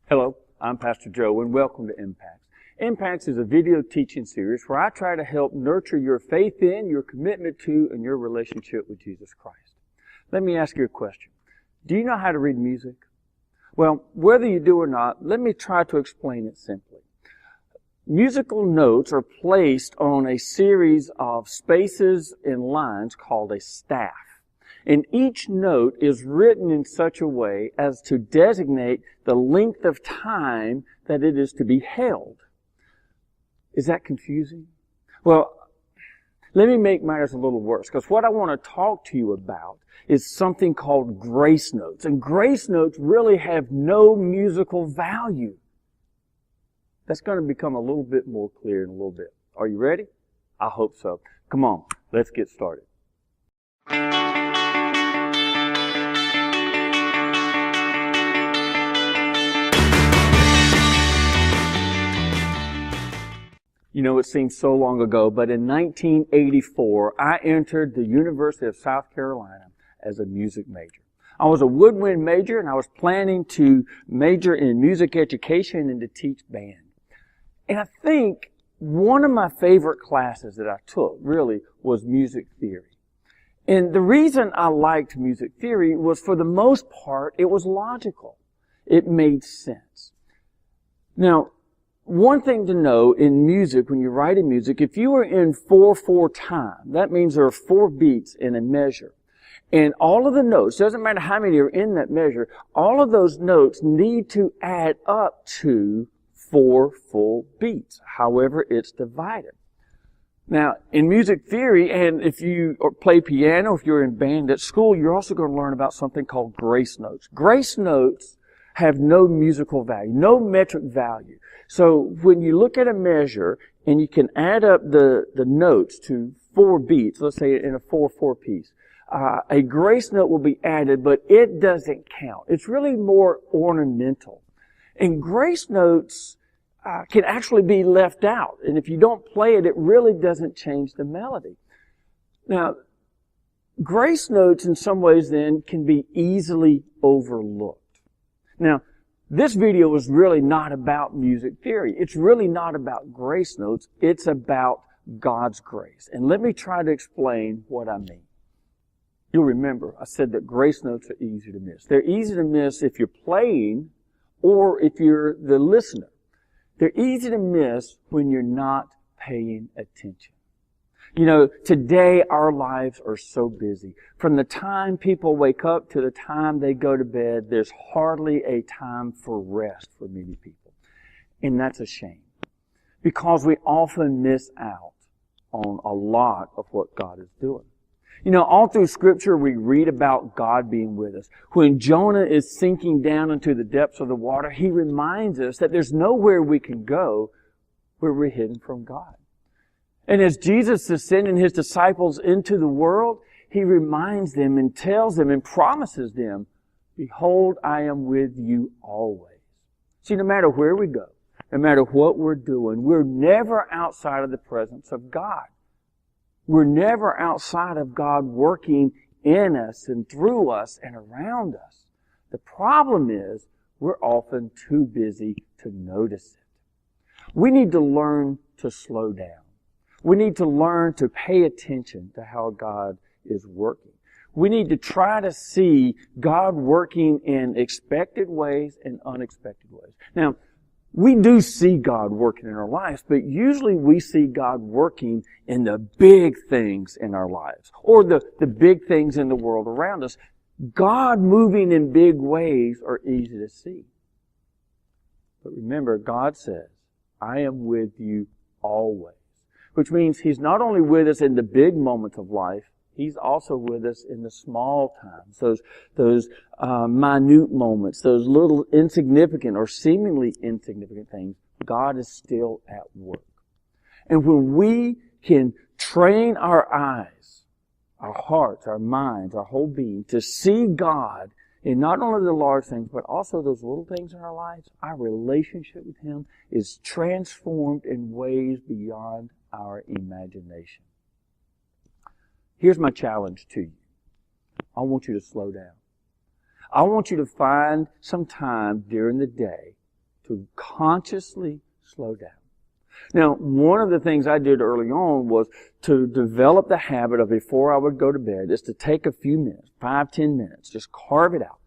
Hello, I'm Pastor Joe, and welcome to Impacts. Impacts is a video teaching series where I try to help nurture your faith in, your commitment to, and your relationship with Jesus Christ. Let me ask you a question. Do you know how to read music? Well, whether you do or not, let me try to explain it simply. Musical notes are placed on a series of spaces and lines called a staff. And each note is written in such a way as to designate the length of time that it is to be held. Is that confusing? Well, let me make matters a little worse, because what I want to talk to you about is something called grace notes. And grace notes really have no musical value. That's going to become a little bit more clear in a little bit. Are you ready? I hope so. Come on, let's get started. You know, it seems so long ago, but in 1984, I entered the University of South Carolina as a music major. I was a woodwind major, and I was planning to major in music education and to teach band. And I think one of my favorite classes that I took, really, was music theory. And the reason I liked music theory was, for the most part, it was logical. It made sense. Now, one thing to know in music, when you're writing music, if you are in 4/4 time, that means there are 4 beats in a measure. And all of the notes, doesn't matter how many are in that measure, all of those notes need to add up to 4 full beats, however it's divided. Now, in music theory, and if you play piano, if you're in band at school, you're also going to learn about something called grace notes. Grace notes have no musical value, no metric value. So when you look at a measure and you can add up the notes to 4 beats, let's say in a 4/4 piece, a grace note will be added, but it doesn't count. It's really more ornamental. And grace notes can actually be left out. And if you don't play it, it really doesn't change the melody. Now, grace notes in some ways then can be easily overlooked. Now, this video is really not about music theory. It's really not about grace notes. It's about God's grace. And let me try to explain what I mean. You'll remember I said that grace notes are easy to miss. They're easy to miss if you're playing or if you're the listener. They're easy to miss when you're not paying attention. You know, today our lives are so busy. From the time people wake up to the time they go to bed, there's hardly a time for rest for many people. And that's a shame, because we often miss out on a lot of what God is doing. You know, all through Scripture we read about God being with us. When Jonah is sinking down into the depths of the water, he reminds us that there's nowhere we can go where we're hidden from God. And as Jesus is sending His disciples into the world, He reminds them and tells them and promises them, "Behold, I am with you always." See, no matter where we go, no matter what we're doing, we're never outside of the presence of God. We're never outside of God working in us and through us and around us. The problem is we're often too busy to notice it. We need to learn to slow down. We need to learn to pay attention to how God is working. We need to try to see God working in expected ways and unexpected ways. Now, we do see God working in our lives, but usually we see God working in the big things in our lives, or the big things in the world around us. God moving in big ways are easy to see. But remember, God says, "I am with you always." Which means He's not only with us in the big moments of life, He's also with us in the small times, those minute moments, those little insignificant or seemingly insignificant things. God is still at work. And when we can train our eyes, our hearts, our minds, our whole being to see God in not only the large things, but also those little things in our lives, our relationship with Him is transformed in ways beyond our imagination. Here's my challenge to you. I want you to slow down. I want you to find some time during the day to consciously slow down. Now, one of the things I did early on was to develop the habit of, before I would go to bed, is to take a few minutes, 5-10 minutes, just carve it out,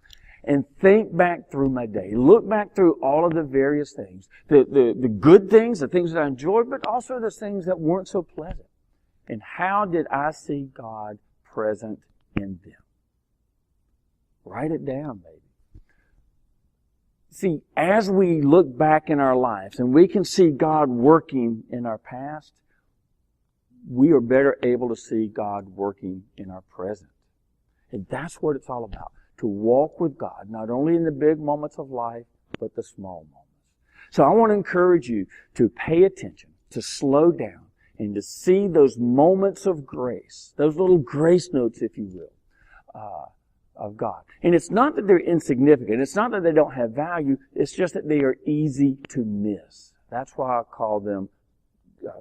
and think back through my day. Look back through all of the various things, the good things, the things that I enjoyed, but also the things that weren't so pleasant. And how did I see God present in them? Write it down, maybe. See, as we look back in our lives and we can see God working in our past, we are better able to see God working in our present. And that's what it's all about. To walk with God, not only in the big moments of life, but the small moments. So I want to encourage you to pay attention, to slow down, and to see those moments of grace, those little grace notes, if you will, of God. And it's not that they're insignificant. It's not that they don't have value. It's just that they are easy to miss. That's why I call them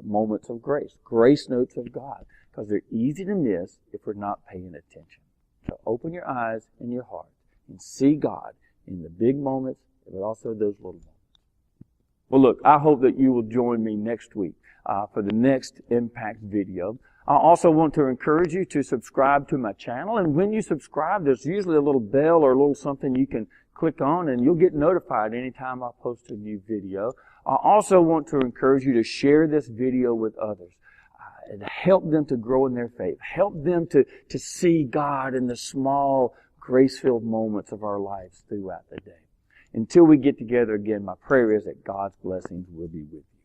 moments of grace, grace notes of God, because they're easy to miss if we're not paying attention. So open your eyes and your heart and see God in the big moments, but also those little moments. Well, look, I hope that you will join me next week for the next Impact video. I also want to encourage you to subscribe to my channel. And when you subscribe, there's usually a little bell or a little something you can click on, and you'll get notified anytime I post a new video. I also want to encourage you to share this video with others and help them to grow in their faith. Help them to see God in the small, grace-filled moments of our lives throughout the day. Until we get together again, my prayer is that God's blessings will be with you.